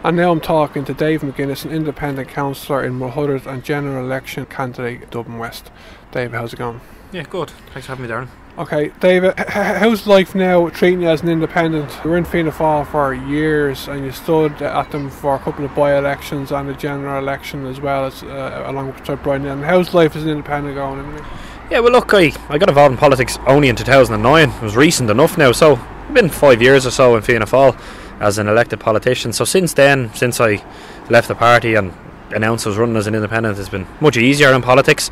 And now I'm talking to Dave McGuinness, an independent councillor in Mulhudders and general election candidate Dublin West. Dave, how's it going? Yeah, good. Thanks for having me, Darren. Okay, David, how's life now treating you as an independent? You were in Fianna Fáil for years and you stood at them for a couple of by-elections and a general election as well, as along with Brian. And how's life as an independent going? Yeah, well look, I got involved in politics only in 2009. It was recent enough now, so I've been 5 years or so in Fianna Fáil as an elected politician. So since then, since I left the party and announced I was running as an independent, it's been much easier in politics.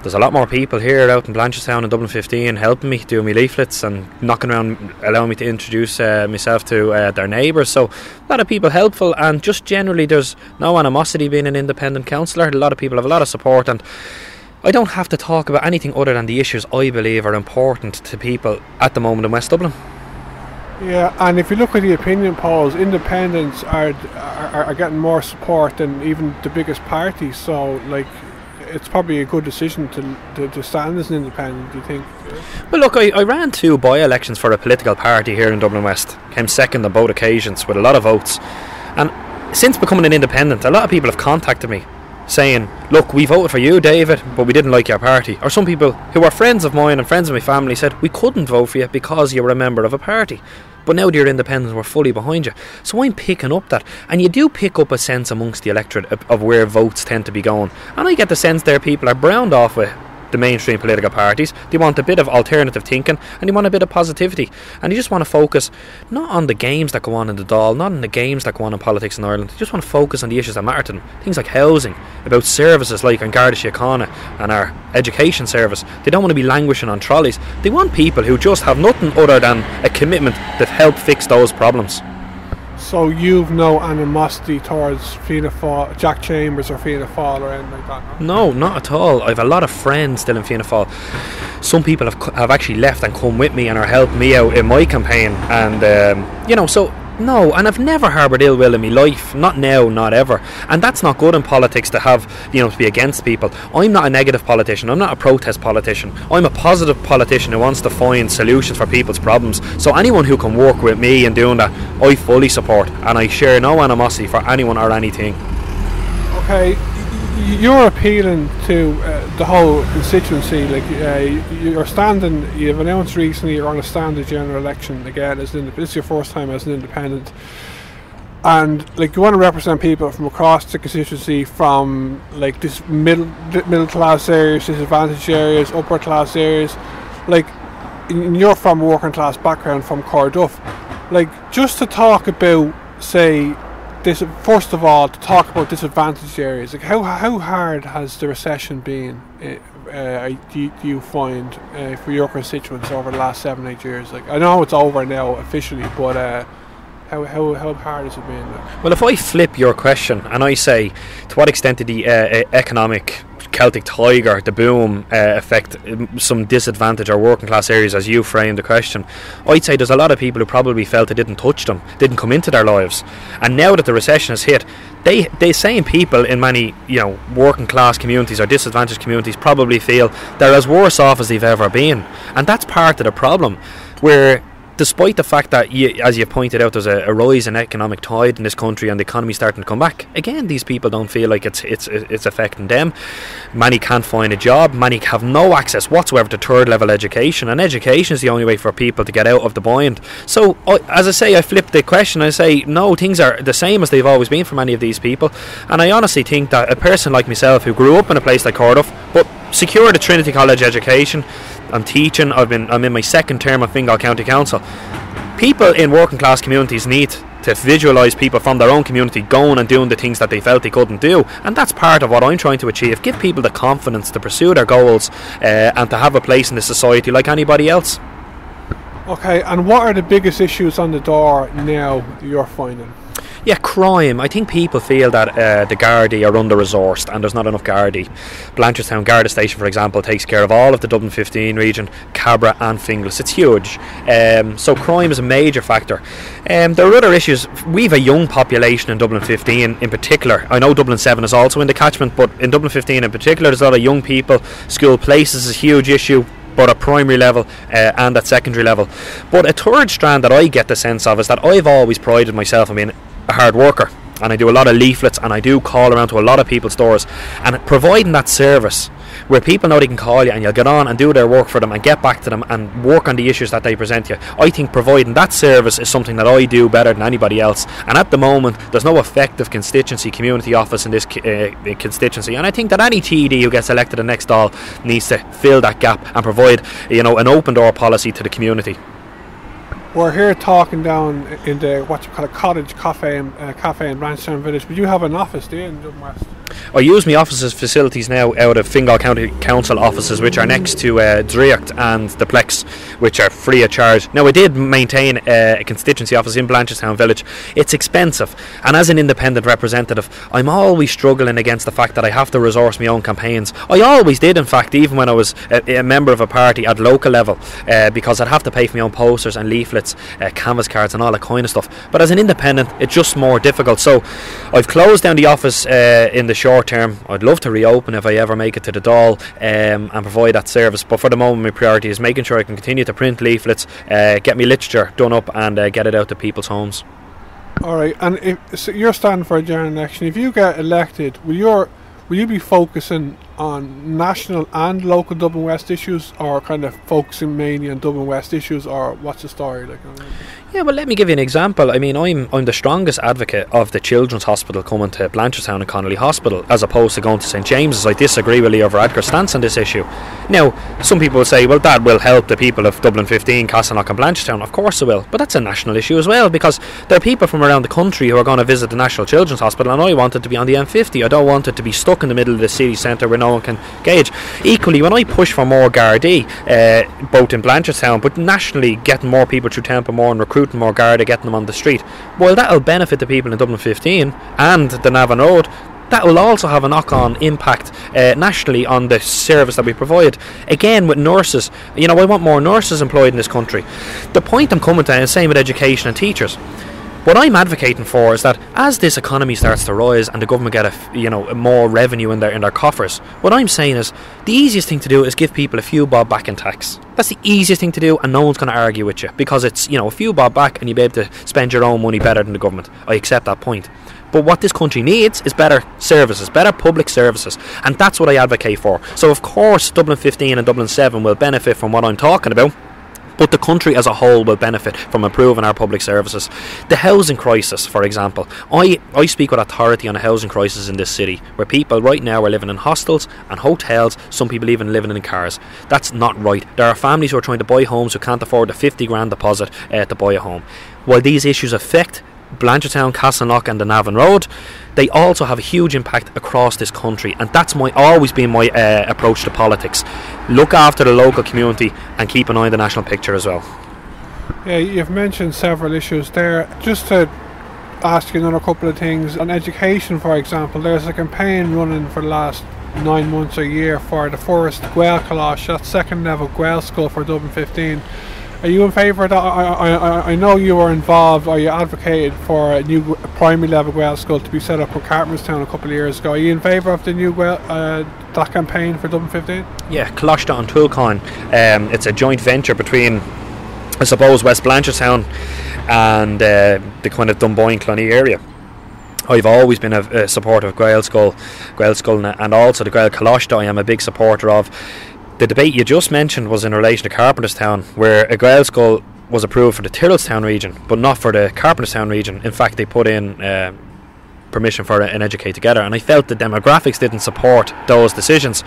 There's a lot more people here out in Blanchardstown and Dublin 15 helping me, doing me leaflets and knocking around, allowing me to introduce myself to their neighbours. So a lot of people helpful, and just generally there's no animosity being an independent councillor. A lot of people have a lot of support, and I don't have to talk about anything other than the issues I believe are important to people at the moment in West Dublin. Yeah, and if you look at the opinion polls, independents are getting more support than even the biggest parties. So, like, it's probably a good decision to stand as an independent, do you think? Well, look, I ran 2 by-elections for a political party here in Dublin West. Came second on both occasions with a lot of votes. And since becoming an independent, a lot of people have contacted me saying, look, we voted for you, David, but we didn't like your party. Or some people who are friends of mine and friends of my family said, we couldn't vote for you because you were a member of a party. But now that you're independent, we're fully behind you. So I'm picking up that. And you do pick up a sense amongst the electorate of where votes tend to be going. And I get the sense there people are browned off with the mainstream political parties. They want a bit of alternative thinking and they want a bit of positivity, and they just want to focus not on the games that go on in the Dáil, not on the games that go on in politics in Ireland. They just want to focus on the issues that matter to them, things like housing, about services like an Garda Síochána and our education service. They don't want to be languishing on trolleys. They want people who just have nothing other than a commitment to help fix those problems. So you've no animosity towards Fianna Fáil, Jack Chambers or Fianna Fáil or anything like that? No, not at all. I have a lot of friends still in Fianna Fáil. Some people have actually left and come with me and are helping me out in my campaign. And, so no, and I've never harboured ill will in my life. Not now, not ever. And that's not good in politics to have, to be against people. I'm not a negative politician. I'm not a protest politician. I'm a positive politician who wants to find solutions for people's problems. So anyone who can work with me in doing that, I fully support. And I share no animosity for anyone or anything. Okay, you're appealing to the whole constituency. Like you're standing. You've announced recently you're going to stand the general election again as this is your first time as an independent, and like you want to represent people from across the constituency, from like this middle class areas, disadvantaged areas, upper class areas. Like you're from a working class background from Corduff. Like just to talk about, say, this, first of all, to talk about disadvantaged areas, like how hard has the recession been? Do you find for your constituents over the last 7-8 years? Like I know it's over now officially, but how hard has it been? Well, if I flip your question and I say, to what extent did the economic Celtic Tiger, the boom, affect some disadvantaged or working class areas as you framed the question, I'd say there's a lot of people who probably felt it didn't touch them, didn't come into their lives. And now that the recession has hit, they same people in many working class communities or disadvantaged communities probably feel they're as worse off as they've ever been. And that's part of the problem, where despite the fact that, as you pointed out, there's a rise in economic tide in this country and the economy starting to come back, again, these people don't feel like it's affecting them. Many can't find a job. Many have no access whatsoever to third level education, and education is the only way for people to get out of the bind. So, as I say, I flip the question. I say, no, things are the same as they've always been for many of these people. And I honestly think that a person like myself, who grew up in a place like Corduff, but secured a Trinity College education, I'm teaching, I'm in my second term of Fingal County Council. People in working class communities need to visualise people from their own community going and doing the things that they felt they couldn't do, and that's part of what I'm trying to achieve. Give people the confidence to pursue their goals and to have a place in the society like anybody else. Okay, and what are the biggest issues on the door now you're finding? Yeah, crime. I think people feel that the Gardaí are under-resourced and there's not enough Gardaí. Blanchardstown Garda Station, for example, takes care of all of the Dublin 15 region, Cllr and Fingal. It's huge. So crime is a major factor. There are other issues. We have a young population in Dublin 15 in particular. I know Dublin 7 is also in the catchment, but in Dublin 15 in particular, there's a lot of young people. School places is a huge issue, both at primary level and at secondary level. But a third strand that I get the sense of is that I've always prided myself on being a hard worker. and I do a lot of leaflets, and I do call around to a lot of people's doors, and providing that service where people know they can call you and you'll get on and do their work for them and get back to them and work on the issues that they present to you. I think providing that service is something that I do better than anybody else, and at the moment there's no effective constituency community office in this constituency, and I think that any TD who gets elected the next Dáil needs to fill that gap and provide, you know, an open door policy to the community. We're here talking down in the what you call a cottage cafe in Blanchardstown Village, but you have an office there in Dublin West. I use my offices facilities now out of Fingal Council offices, which are next to Driocht and the Plex, which are free of charge. Now, I did maintain a constituency office in Blanchardstown Village. It's expensive, and as an independent representative, I'm always struggling against the fact that I have to resource my own campaigns. I always did, in fact, even when I was a member of a party at local level, because I'd have to pay for my own posters and leaflets, canvas cards and all that kind of stuff. But as an independent, it's just more difficult. So I've closed down the office in the short term. I'd love to reopen if I ever make it to the Dáil and provide that service, but for the moment my priority is making sure I can continue to print leaflets, get my literature done up, and get it out to people's homes. Alright, and if so you're standing for a general election, if you get elected, will you be focusing on national and local Dublin West issues, or kind of focusing mainly on Dublin West issues, or what's the story like? Yeah, well, let me give you an example. I mean, I'm the strongest advocate of the Children's Hospital coming to Blanchardstown and Connolly Hospital as opposed to going to St James's. I disagree with Leo Varadkar's stance on this issue. Now, some people will say, well, that will help the people of Dublin 15, Castleknock and Blanchardstown. Of course it will, but that's a national issue as well, because there are people from around the country who are going to visit the National Children's Hospital, and I want it to be on the M50. I don't want it to be stuck in the middle of the city centre where no one can gauge. Equally, when I push for more Gardaí, both in Blanchardstown, but nationally, getting more people through Templemore and recruiting more Garda, getting them on the street, well, that'll benefit the people in Dublin 15 and the Navan Road. That will also have a knock-on impact nationally on the service that we provide. Again, with nurses, you know, I want more nurses employed in this country. The point I'm coming to is same with education and teachers. What I'm advocating for is that as this economy starts to rise and the government get more revenue in their coffers, what I'm saying is the easiest thing to do is give people a few bob back in tax. That's the easiest thing to do, and no one's going to argue with you, because it's, you know, a few bob back and you'll be able to spend your own money better than the government. I accept that point. But what this country needs is better services, better public services, and that's what I advocate for. So of course Dublin 15 and Dublin 7 will benefit from what I'm talking about, but the country as a whole will benefit from improving our public services. The housing crisis, for example, I speak with authority on a housing crisis in this city, where people right now are living in hostels and hotels, some people even living in cars. That's not right. There are families who are trying to buy homes who can't afford a 50 grand deposit to buy a home. While these issues affect Blanchardstown, Castleknock and the Navan Road, they also have a huge impact across this country, and that's always been my approach to politics. Look after the local community and keep an eye on the national picture as well. Yeah, you've mentioned several issues there. Just to ask you another couple of things, on education, for example, there's a campaign running for the last 9 months or a year for the first Gael Colosh, that second level Gael school for Dublin 15. Are you in favour of that? I know you were involved, or you advocated for a new primary level Gael school to be set up in Carpenterstown a couple of years ago. Are you in favour of the new that campaign for Dublin 15? Yeah, Cllr and Tulcán. It's a joint venture between, I suppose, West Blanchardstown and the kind of Dunboyne Clonee area. I've always been a supporter of Gael school, and also the Gael Cllr I am a big supporter of. The debate you just mentioned was in relation to Carpenterstown, where a Gael school was approved for the Tyrrellstown region, but not for the Carpenterstown region. In fact, they put in permission for an Educate Together, and I felt the demographics didn't support those decisions.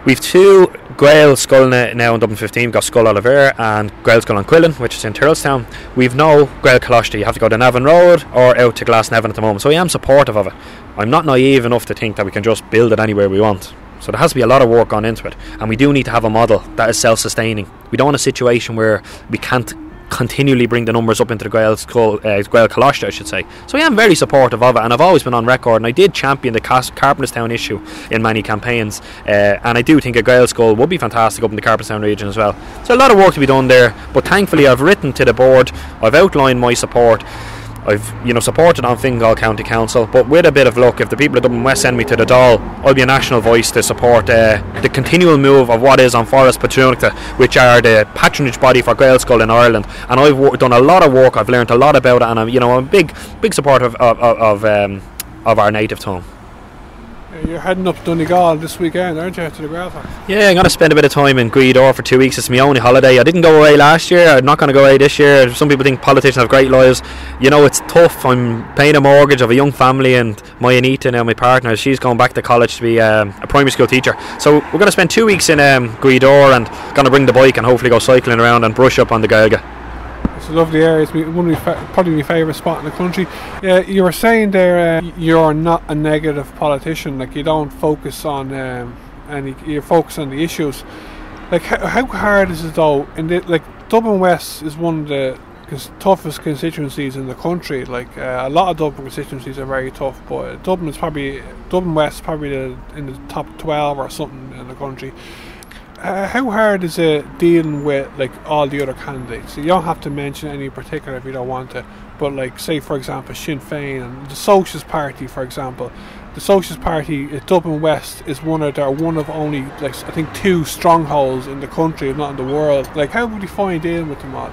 We've two Gael school now in Dublin 15. We've got Scoil Oliver and Gael school on Quillen, which is in Tyrrellstown. We've no Gael Cllr. You have to go to Navan Road or out to Glasnevin at the moment, so I am supportive of it. I'm not naive enough to think that we can just build it anywhere we want. So there has to be a lot of work gone into it, and we do need to have a model that is self-sustaining. We don't want a situation where we can't continually bring the numbers up into the Gael Cllr, I should say. So I am very supportive of it, and I've always been on record, and I did champion the Carpenterstown issue in many campaigns, and I do think a Gael school would be fantastic up in the Carpenterstown region as well. So a lot of work to be done there, but thankfully I've written to the board, I've outlined my support. I've supported on Fingal County Council, but with a bit of luck, if the people of Dublin West send me to the Dáil, I'll be a national voice to support the continual move of what is on Forest Patronachta, which are the patronage body for Gaelscoil in Ireland. And I've done a lot of work, I've learned a lot about it, and I'm a big supporter of our native tongue. You're heading up Donegal this weekend, aren't you, to the Grafton? Yeah, I'm going to spend a bit of time in Phríora for 2 weeks. It's my only holiday. I didn't go away last year. I'm not going to go away this year. Some people think politicians have great lives. It's tough. I'm paying a mortgage of a young family, and my Anita, now my partner, she's going back to college to be a primary school teacher. So we're going to spend 2 weeks in Phríora, and going to bring the bike and hopefully go cycling around and brush up on the Gaeilge. It's a lovely area. It's probably my favourite spot in the country. You were saying there you're not a negative politician. Like, you don't focus on you focus on the issues. Like, how hard is it though? Dublin West is one of the toughest constituencies in the country. Like, a lot of Dublin constituencies are very tough, but Dublin West is probably in the top 12 or something in the country. How hard is it dealing with all the other candidates? You don't have to mention any in particular if you don't want to, but say for example Sinn Féin and the Socialist Party, for example. The Socialist Party at Dublin West is one of only I think 2 strongholds in the country, if not in the world. How would you find dealing with them all?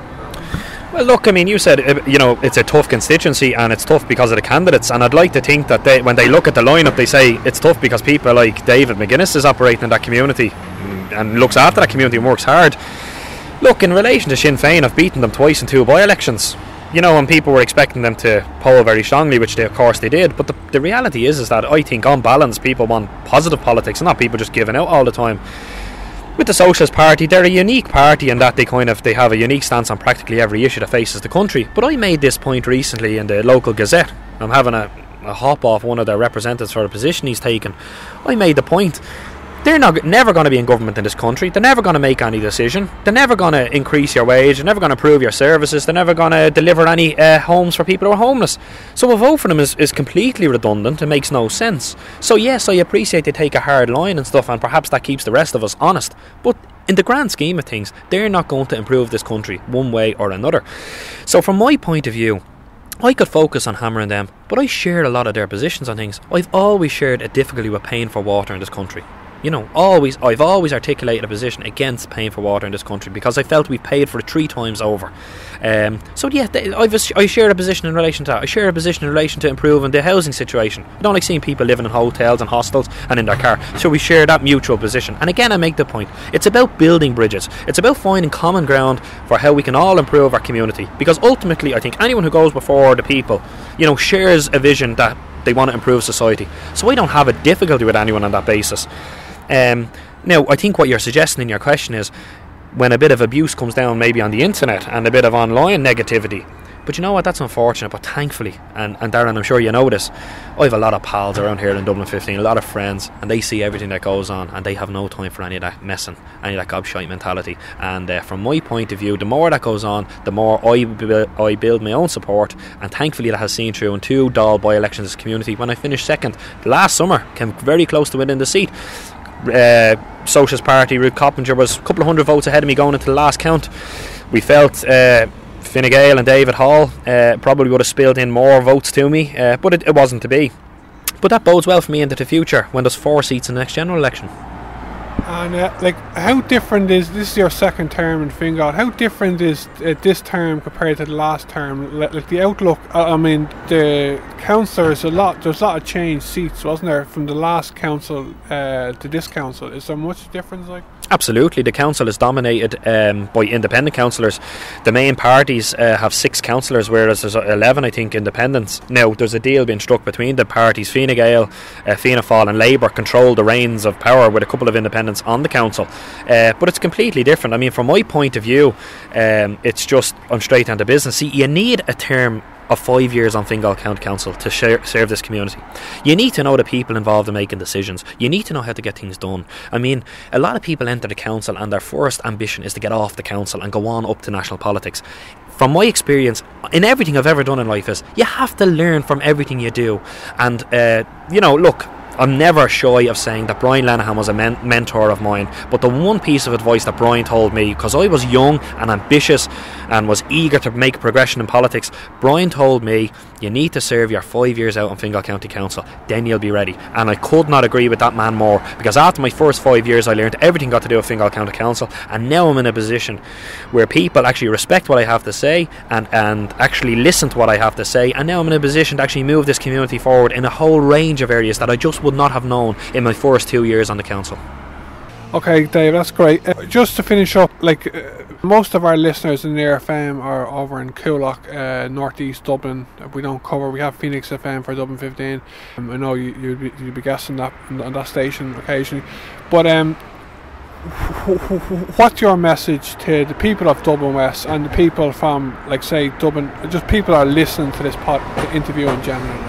Well, look, I mean, you said, it's a tough constituency, and it's tough because of the candidates, and I'd like to think that when they look at the lineup, they say it's tough because people like David McGuinness is operating in that community and looks after that community and works hard. Look, in relation to Sinn Féin, I've beaten them twice in 2 by-elections. And people were expecting them to poll very strongly, which of course they did, but the reality is that I think on balance people want positive politics, and not people just giving out all the time. With the Socialist Party, they're a unique party in that they have a unique stance on practically every issue that faces the country. But I made this point recently in the local Gazette. I'm having a hop off one of their representatives for the position he's taken. I made the point. They're never going to be in government in this country. They're never going to make any decision. They're never going to increase your wage. They're never going to improve your services. They're never going to deliver any homes for people who are homeless. So a vote for them is completely redundant. It makes no sense. So yes, I appreciate they take a hard line and stuff, and perhaps that keeps the rest of us honest. But in the grand scheme of things, they're not going to improve this country one way or another. So from my point of view, I could focus on hammering them, but I share a lot of their positions on things. I've always shared a difficulty with paying for water in this country. I've always articulated a position against paying for water in this country because I felt we paid for it 3 times over. I share a position in relation to that. I share a position in relation to improving the housing situation. I don't like seeing people living in hotels and hostels and in their car. So we share that mutual position. And again, I make the point. It's about building bridges. It's about finding common ground for how we can all improve our community. Because ultimately, I think anyone who goes before the people, shares a vision that they want to improve society. So I don't have a difficulty with anyone on that basis. Now, I think what you're suggesting in your question is when a bit of abuse comes down maybe on the internet and a bit of online negativity. But you know what, that's unfortunate, but thankfully, and Darren, I'm sure you know this, I have a lot of pals around here in Dublin 15, a lot of friends, and they see everything that goes on, and they have no time for any of that messing, any of that gobshite mentality. And from my point of view, the more that goes on, the more I build my own support, and thankfully that has seen through in 2 Dáil by-elections in this community. When I finished second last summer, came very close to winning the seat. Socialist Party, Ruth Coppinger was a couple of hundred votes ahead of me going into the last count. We felt Fine Gael and David Hall probably would have spilled in more votes to me, but it wasn't to be. But that bodes well for me into the future when there's 4 seats in the next general election. And how different is this? Is your second term in Fingal? How different is this term compared to the last term? Like the outlook. I mean, the councillor is there's a lot of changed seats, wasn't there, from the last council to this council? Is there much difference? Absolutely, the council is dominated by independent councillors. The main parties have 6 councillors, whereas there's 11, I think, independents. Now, there's a deal being struck between the parties. Fine Gael, Fianna Fáil and Labour control the reins of power with a couple of independents on the council. But it's completely different. I mean, from my point of view, it's just, I'm straight into business. See, you need a term of 5 years on Fingal County Council to serve this community. You need to know the people involved in making decisions. You need to know how to get things done. I mean, a lot of people enter the council and their first ambition is to get off the council and go on up to national politics. From my experience, in everything I've ever done in life, is you have to learn from everything you do. And, look, I'm never shy of saying that Brian Lenihan was a mentor of mine, but the one piece of advice that Brian told me, because I was young and ambitious and was eager to make progression in politics, Brian told me, you need to serve your 5 years out on Fingal County Council, then you'll be ready. And I could not agree with that man more, because after my first 5 years I learned everything got to do with Fingal County Council, and now I'm in a position where people actually respect what I have to say and actually listen to what I have to say, and now I'm in a position to actually move this community forward in a whole range of areas that I just would not have known in my first 2 years on the council. Okay, Dave, that's great. Just to finish up, most of our listeners in the FM are over in Cllr, northeast Dublin. We have Phoenix FM for Dublin 15. I know you'd be guessing that on that station occasionally. But what's your message to the people of Dublin West and the people from, say, Dublin, just people are listening to this interview in general?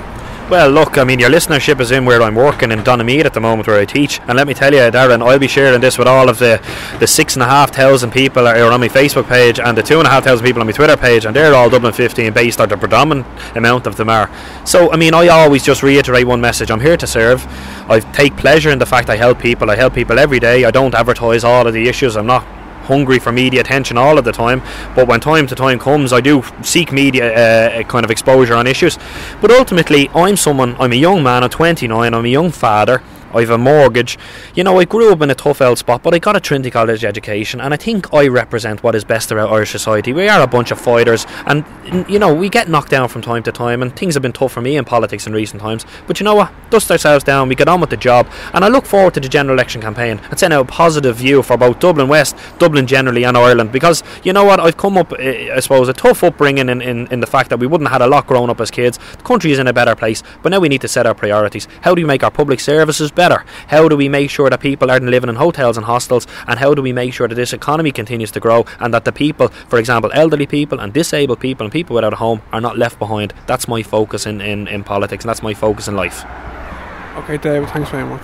Well, look, I mean, your listenership is in where I'm working in Donamead at the moment, where I teach, and let me tell you, Darren, I'll be sharing this with all of the 6,500 people who are on my Facebook page and the 2,500 people on my Twitter page, and they're all Dublin 15 based, or the predominant amount of them are. So, I mean, I always just reiterate one message: I'm here to serve. I take pleasure in the fact I help people every day. I don't advertise all of the issues. I'm not hungry for media attention all of the time, but when time to time comes, I do seek media kind of exposure on issues. But ultimately, I'm a young man, I'm 29, I'm a young father, I have a mortgage. You know, I grew up in a tough old spot, but I got a Trinity College education, and I think I represent what is best about Irish society. We are a bunch of fighters, and you know, we get knocked down from time to time, and things have been tough for me in politics in recent times. But you know what? Dust ourselves down, we get on with the job, and I look forward to the general election campaign and send out a positive view for both Dublin West, Dublin generally, and Ireland. Because you know what? I've come up, I suppose, a tough upbringing in the fact that we wouldn't have had a lot growing up as kids. The country is in a better place, but now we need to set our priorities. How do we make our public services better? How do we make sure that people aren't living in hotels and hostels? And how do we make sure that this economy continues to grow, and that the people, for example, elderly people and disabled people and people without a home, are not left behind? That's my focus in politics, and that's my focus in life. Okay, David, thanks very much.